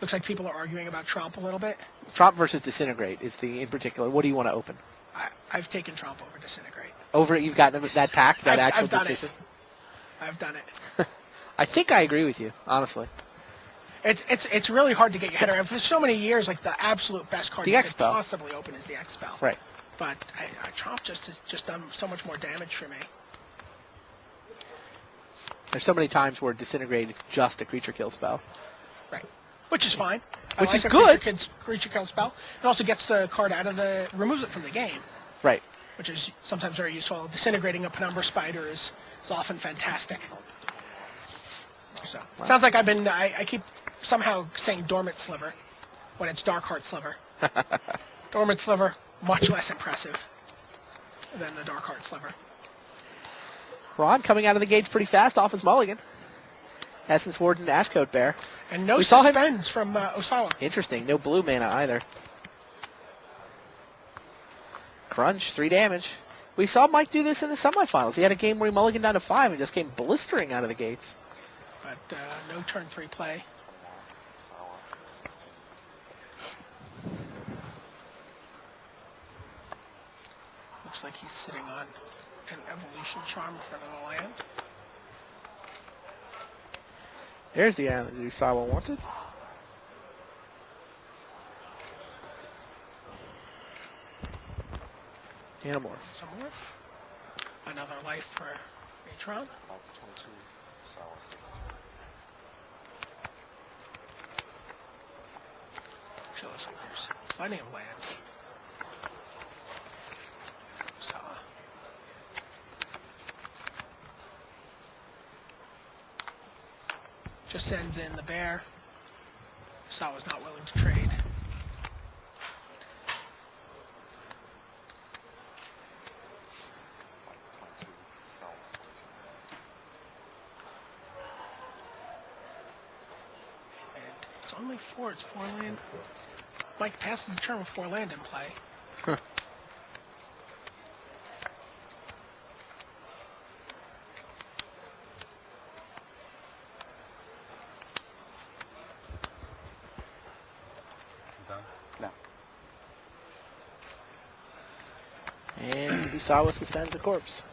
Looks like people are arguing about Tromp a little bit. Tromp versus Disintegrate is the in particular. What do you want to open? I've taken Tromp over Disintegrate. Over, you've got that pack, that actual I've done decision? I've done it. I think I agree with you, honestly. It's really hard to get your head around. For so many years, like the absolute best card The you X-Spell. could possibly open is the X-Spell. Right. But Tromp has just done so much more damage for me. There's so many times where Disintegrate is just a creature kill spell. Right. Which is fine. Which is a good. Creature kill spell. It also gets the card out of removes it from the game. Right. Which is sometimes very useful. Disintegrating a Penumbra Spider is often fantastic. So wow. Sounds like I keep somehow saying Dormant Sliver when it's Darkheart Sliver. Dormant Sliver, much less impressive than the Darkheart Sliver. Ron coming out of the gates pretty fast off his mulligan. Essence Warden, Ashcoat Bear. And no suspends from Osawa. Interesting. No blue mana either. Crunch, 3 damage. We saw Mike do this in the semifinals. He had a game where he mulliganed down to 5 and just came blistering out of the gates. But no turn 3 play. Looks like he's sitting on an Evolution Charm in front of the land. There's the island that Usawa wanted. Animorph. Another life for Matron. Looks like there's plenty of land. Just sends in the bear. Sawa's not willing to trade. And it's only 4. It's 4 land. Mike passes the turn with 4 land in play. Huh. And Usawa suspends the corpse.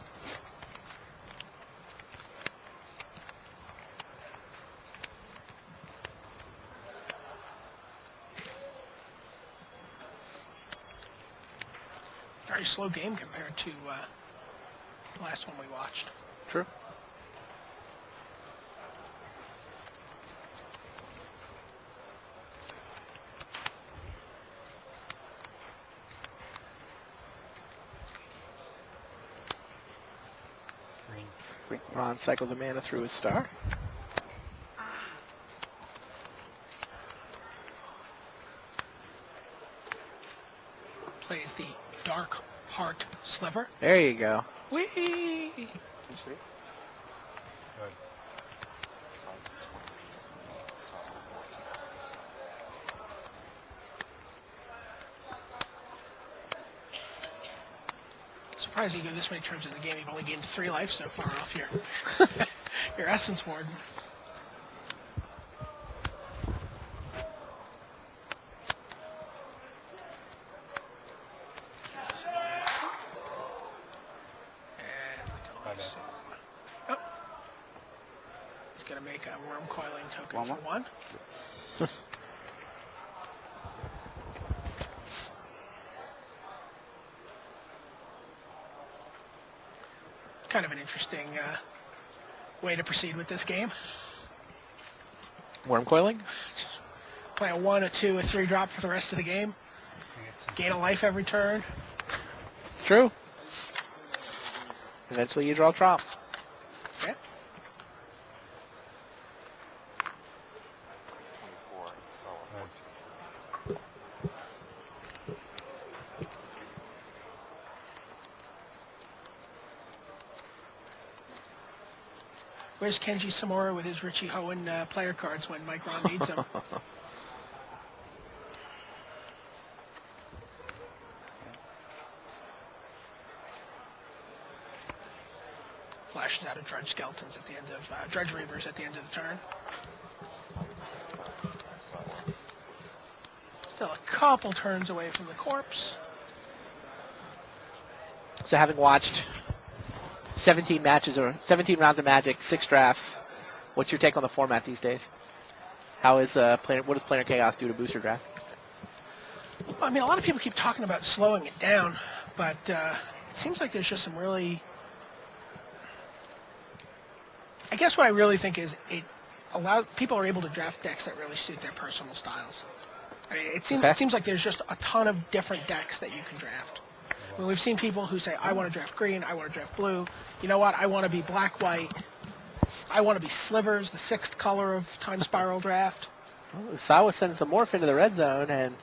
Very slow game compared to the last one we watched. True. Ron cycles a mana through his star. Plays the Dark Heart Sliver. There you go. Whee! Can you see? Good. Surprised you go this many turns in the game. You've only gained 3 life so far off your Essence Warden. Oh. He's going to make a Worm Coiling token for 1. Kind of an interesting way to proceed with this game. Worm coiling? Play a 1, a 2, a 3 drop for the rest of the game. Gain a life every turn. It's true. Eventually you draw Tromp. Yeah. Where's Kenji Samura with his Richie Hohen player cards when Mike Ron needs them? Flashes out of Drudge Reavers at the end of the turn. Still a couple turns away from the corpse. So having watched 17 matches or 17 rounds of Magic, 6 drafts, what's your take on the format these days? What does Planar Chaos do to booster draft? Well, I mean, a lot of people keep talking about slowing it down, but it seems like there's just some really... I guess what I really think is people are able to draft decks that really suit their personal styles. I mean, it seems like there's just a ton of different decks that you can draft. I mean, we've seen people who say, I want to draft green, I want to draft blue. You know what? I want to be black-white. I want to be slivers, the 6th color of Time Spiral draft. Well, Usawa sends the morph into the red zone, and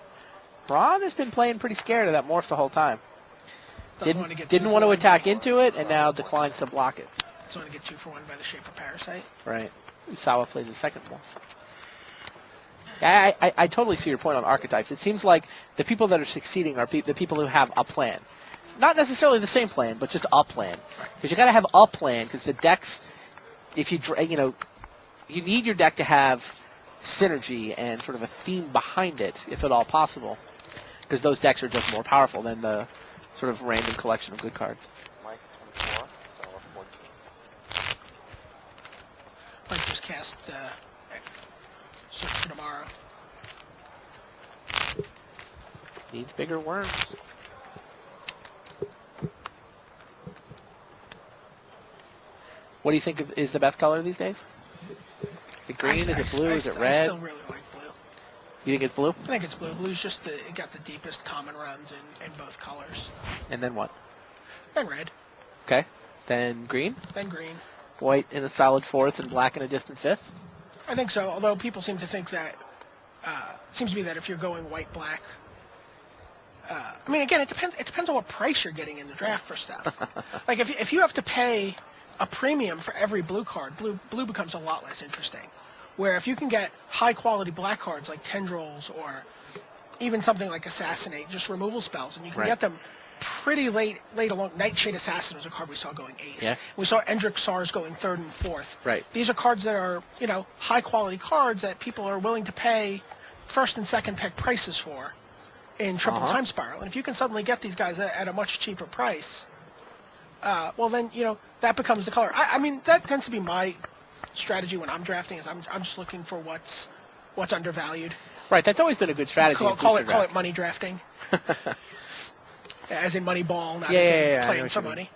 Braun has been playing pretty scared of that morph the whole time. Didn't want to attack into it, and now declines to block it. Doesn't want to get 2 for 1 by the Shaper Parasite. Right. Usawa plays the second morph. Yeah, I totally see your point on archetypes. It seems like the people that are succeeding are the people who have a plan. Not necessarily the same plan, but just a plan. Because you got to have a plan, because the decks, if you need your deck to have synergy and sort of a theme behind it, if at all possible. Because those decks are just more powerful than the sort of random collection of good cards. Mike 24, Salah 14. Mike just cast Search for Tomorrow. Needs bigger worms. What do you think is the best color these days? Is it green? Is it blue? Is it red? I still really like blue. You think it's blue? I think it's blue. Blue's just it got the deepest common runs in both colors. And then what? Then red. Okay. Then green? Then green. White in a solid 4th and black in a distant 5th? I think so, although people seem to think that, seems to be that if you're going white-black, I mean, again, it depends on what price you're getting in the draft for stuff. Like, if you have to pay a premium for every blue card, blue becomes a lot less interesting. Where if you can get high-quality black cards like Tendrils or even something like Assassinate, just removal spells, and you can get them pretty late along. Nightshade Assassin was a card we saw going 8th. Yeah. We saw Endrick Sars going 3rd and 4th. Right. These are cards that are, high-quality cards that people are willing to pay 1st and 2nd pick prices for in Triple Time Spiral. And if you can suddenly get these guys at a much cheaper price, well then, that becomes the color. I mean, that tends to be my strategy when I'm drafting, is I'm just looking for what's undervalued. Right, that's always been a good strategy. Call it money drafting. As in money ball, not as in playing for money.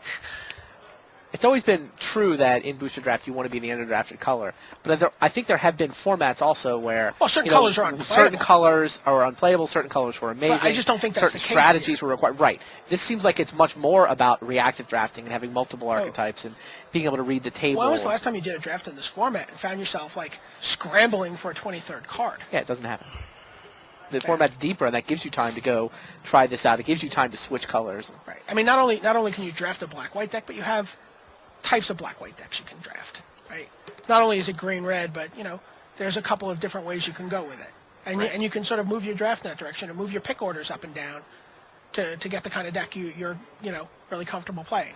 It's always been true that in booster draft you want to be the underdrafted color, but I think there have been formats also where certain colors are unplayable. Certain colors are unplayable, certain colors were amazing. But I just don't think that's certain the case strategies here. were required. Right. This seems like it's much more about reactive drafting and having multiple archetypes and being able to read the table. When was the last time you did a draft in this format and found yourself scrambling for a 23rd card? Yeah, it doesn't happen. The format's deeper, and that gives you time to go try this out. It gives you time to switch colors. Right. I mean, not only can you draft a black-white deck, but you have types of black-white decks you can draft. Right. Not only is it green-red, but there's a couple of different ways you can go with it, and you can sort of move your draft in that direction and move your pick orders up and down to get the kind of deck you're really comfortable playing.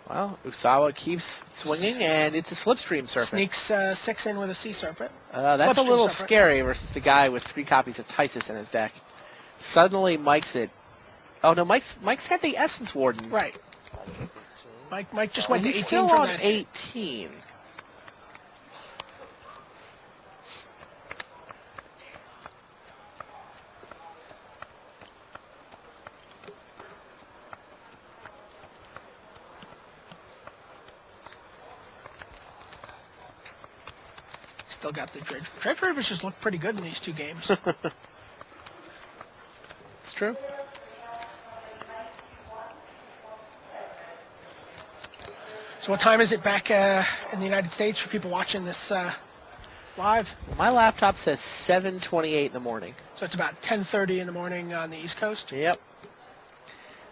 Well, Usawa keeps swinging, and it's a Slipstream Serpent. Sneaks 6 in with a Sea Serpent. That's a little scary versus the guy with 3 copies of Tysus in his deck. Suddenly, Mike's it. Oh no, Mike's got the Essence Warden. Right. Mike just went to 18 still from on that. 18. Still got the Dredge. Dredge Ravers just look pretty good in these 2 games. It's true. So what time is it back in the United States for people watching this live? My laptop says 7:28 in the morning. So it's about 10:30 in the morning on the East Coast? Yep.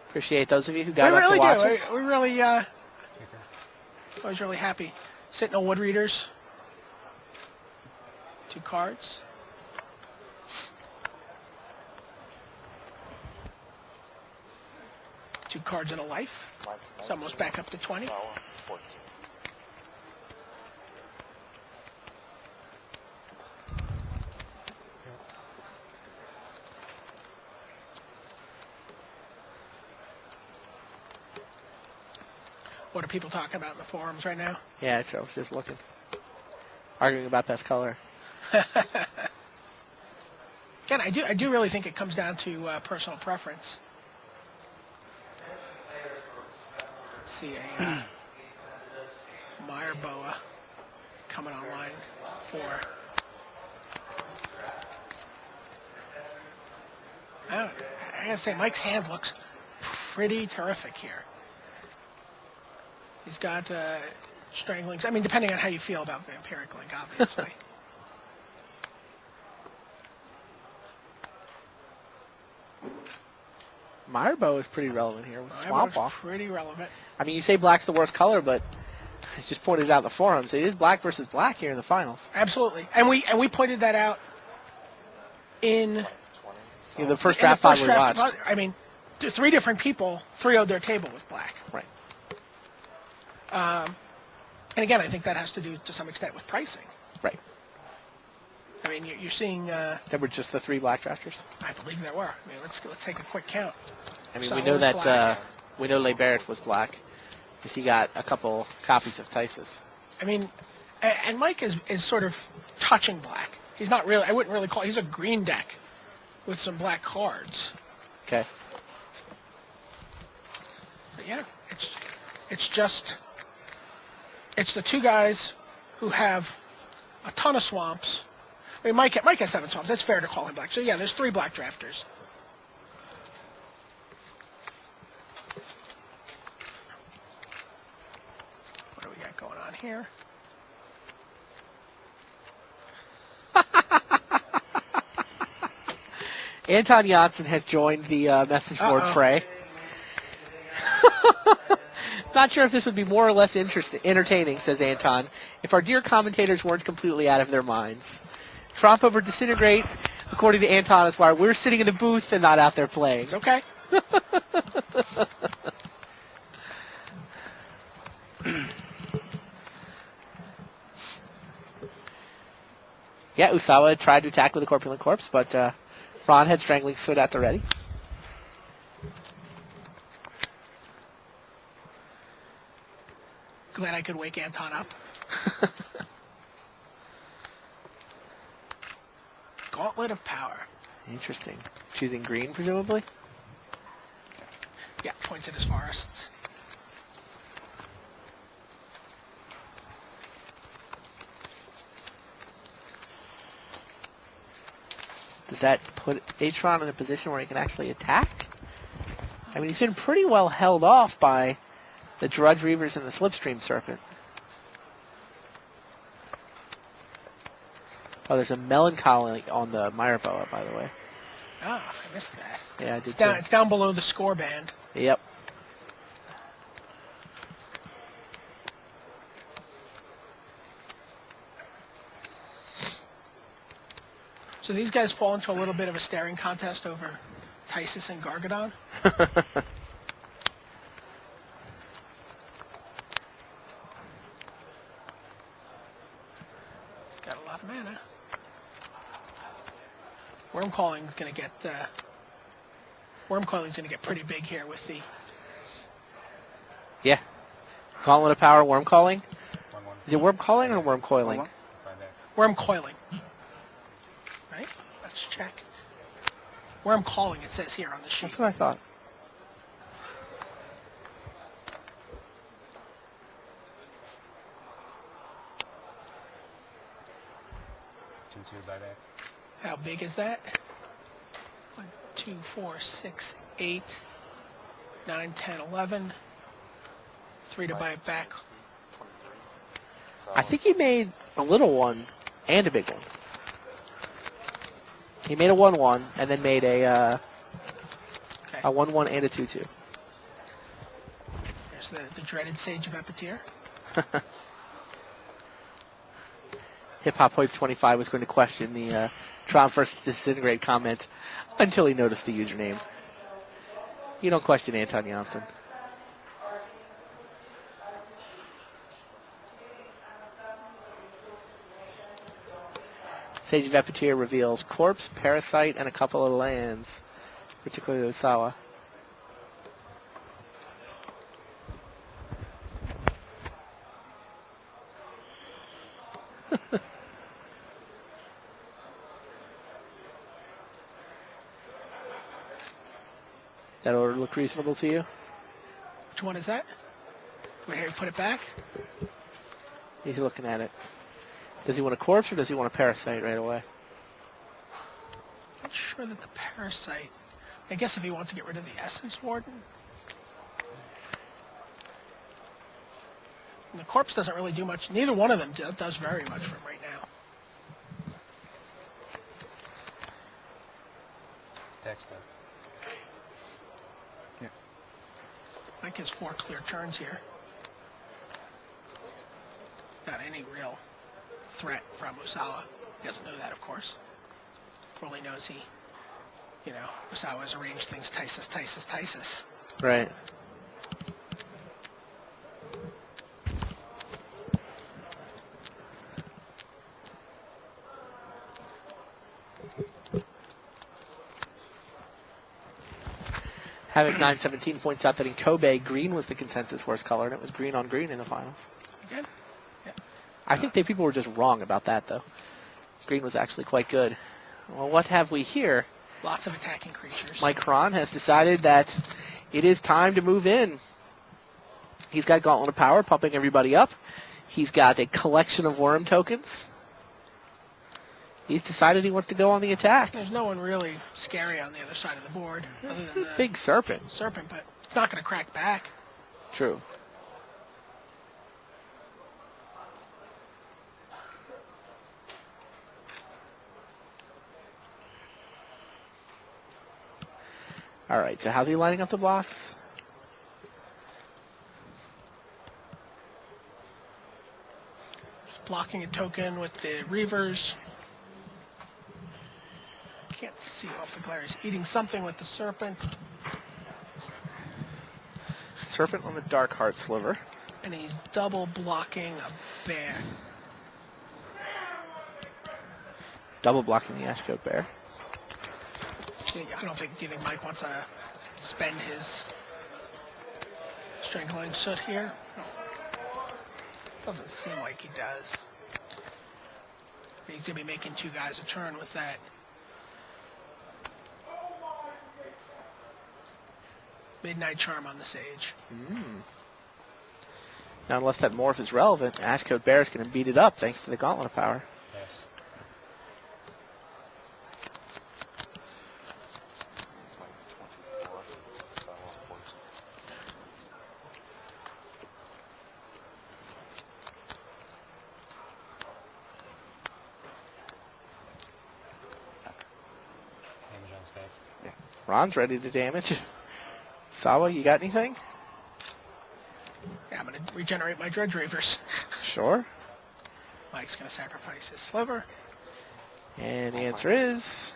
Appreciate those of you who got up to watch us. We really, always really happy. Sentinel Wood Readers. 2 cards. Two cards and a life. It's almost back up to 20. Salah 14. What are people talking about in the forums right now? Yeah, I was just looking. Arguing about best color. Again, I do really think it comes down to personal preference. Let's see a Meyer Boa coming online for. I gotta say, Mike's hand looks pretty terrific here. He's got strangling. I mean, depending on how you feel about vampiric link, obviously. Mirebo is pretty relevant here with Swamp Walk. Pretty relevant. I mean, you say black's the worst color, but it's just pointed out in the forums. It is black versus black here in the finals. Absolutely, and we pointed that out in The first draft pod we watched. I mean, three different people 3-0'd their table with black. Right. And again, I think that has to do to some extent with pricing. Right. I mean, you're seeing. There were just the 3 black drafters. I believe there were. I mean, let's take a quick count. I mean, Sawa we know was that black. we know Le Barrett was black because he got a couple copies of Tice's. I mean, and Mike is sort of touching black. He's not really. I wouldn't really call. He's a green deck with some black cards. Okay. But yeah, it's the two guys who have a ton of swamps. I mean, Mike has 7 swamps. That's fair to call him black. So yeah, there's 3 black drafters. What do we got going on here? Anton Janssen has joined the message board fray. Not sure if this would be more or less entertaining, says Anton, if our dear commentators weren't completely out of their minds. Trump over Disintegrate, according to Anton, is why we're sitting in the booth and not out there playing. It's okay. Yeah, Usawa tried to attack with a Corpulent Corpse, but Ron had Strangling Sword at the ready. Glad I could wake Anton up. Gauntlet of Power. Interesting. Choosing green, presumably? Yeah, points at his forests. Does that put H-Ron in a position where he can actually attack? I mean, he's been pretty well held off by the Drudge Reavers and the Slipstream Serpent. Oh, there's a Melancholy on the Mireboa, by the way. Ah, I missed that. Yeah, I did It's down below the score band. Yep. So these guys fall into a little bit of a staring contest over Tysus and Gargadon. He's got a lot of mana. Worm Calling's going to get pretty big here with the. Yeah. Gauntlet of Power, Worm Calling. 1-1. Is it Worm Calling or Worm Coiling? 1-1. Worm Coiling. Right? Let's check. Worm Calling, it says here on the sheet. That's what I thought. Buyback. How big is that? 1, 2, 4, 6, 8, 9, 10, 11. 3 to buy it back. I think he made a little one and a big one. He made a 1-1 and then made a 1-1 and a 2-2. There's the dreaded Sage of Epitir. Hip Hop Hoip 25 was going to question the Tron versus Disintegrate comment until he noticed the username. You don't question Anton Janssen. Sage of Epitir reveals Corpse, Parasite, and a couple of lands, particularly Osawa. That order look reasonable to you? Which one is that? Wait, here, put it back. He's looking at it. Does he want a corpse or does he want a parasite right away? Not sure that the parasite. I guess if he wants to get rid of the essence warden. And the corpse doesn't really do much. Neither one of them does very much for him right now. Dexter. Mike has 4 clear turns here. Not any real threat from Usawa. He doesn't know that, of course. Only knows he, Usawa has arranged things Tysus. Right. Havoc 917 points out that in Kobe, green was the consensus worst color, and it was green on green in the finals. Again? Yeah. I think people were just wrong about that, though. Green was actually quite good. Well, what have we here? Lots of attacking creatures. Mike Cron has decided that it is time to move in. He's got Gauntlet of Power pumping everybody up. He's got a collection of worm tokens. He's decided he wants to go on the attack. There's no one really scary on the other side of the board, other than the Big serpent. serpent, but it's not going to crack back. True. All right, so how's he lining up the blocks? Just blocking a token with the Reavers. Can't see off the glare. He's eating something with the serpent, Serpent on the Dark Heart Sliver. and he's double blocking a bear. Double blocking the Ashcote Bear. I don't think. Do you think Mike wants to spend his strangling soot here? Doesn't seem like he does. He's gonna be making 2 guys a turn with that. Midnight Charm on the Sage. Now, unless that morph is relevant, Ashcote Bear is going to beat it up thanks to the Gauntlet of Power. Yes. Damage on stake. Yeah. Ron's ready to damage. Sawa, you got anything? Yeah, I'm gonna regenerate my Dredge Reavers. Sure. Mike's gonna sacrifice his sliver. And the answer is...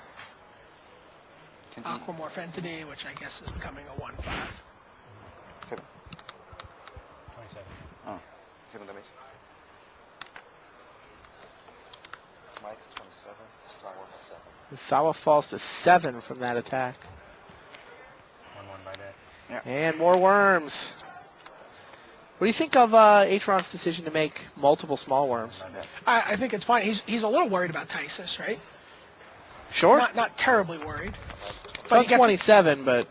Aquamorph Entity, which I guess is becoming a 1/5. 27. Oh, 7 damage. Mike, 27. Sawa, 7. Sawa falls to 7 from that attack. 1/1 by day. And more worms. What do you think of Atron's decision to make multiple small worms? I think it's fine. He's a little worried about Tysus, right? Sure. Not terribly worried. It's on 27, but...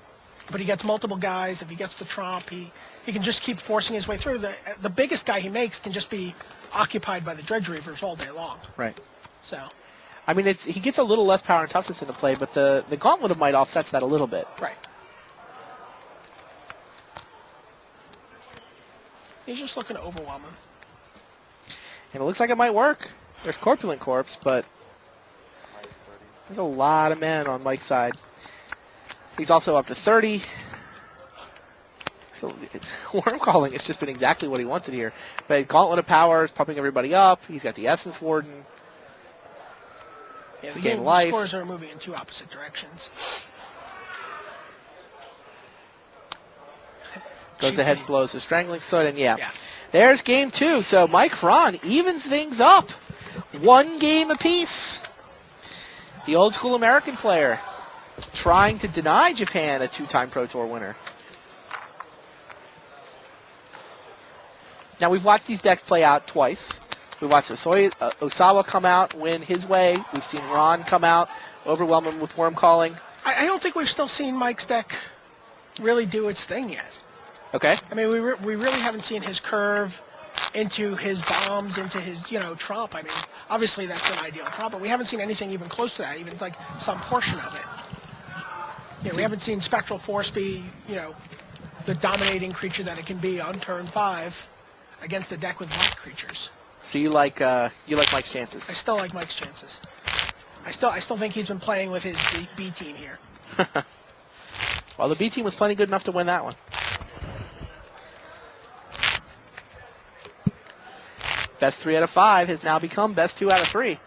But he gets multiple guys. If he gets the tromp, he can just keep forcing his way through. The biggest guy he makes can just be occupied by the Dredge Reavers all day long. Right. So, I mean, he gets a little less power and toughness into play, but the Gauntlet of Might offsets that a little bit. right. He's just looking to overwhelm him. And it looks like it might work. There's Corpulent Corpse, but there's a lot of men on Mike's side. He's also up to 30. So Worm Calling has just been exactly what he wanted here. But Gauntlet of Power is pumping everybody up. He's got the Essence Warden. Yeah, the Gain game life. scores are moving in 2 opposite directions. Goes ahead and blows the Strangling Soot, and yeah. Yeah. There's game 2. So Mike Cron evens things up. 1 game apiece. The old school American player trying to deny Japan a 2-time Pro Tour winner. Now, we've watched these decks play out twice. We watched Osawa come out, win his way. We've seen Ron come out, overwhelm him with worm calling. I don't think we've still seen Mike's deck really do its thing yet. Okay. I mean, we really haven't seen his curve into his bombs, into his, trump. I mean, obviously that's an ideal trump, but we haven't seen anything even close to that, even like some portion of it. We haven't seen Spectral Force be, the dominating creature that it can be on turn 5 against a deck with black creatures. So you like Mike's chances? I still like Mike's chances. I still think he's been playing with his B team here. Well, the B team was plenty good enough to win that one. Best 3 out of 5 has now become best 2 out of 3.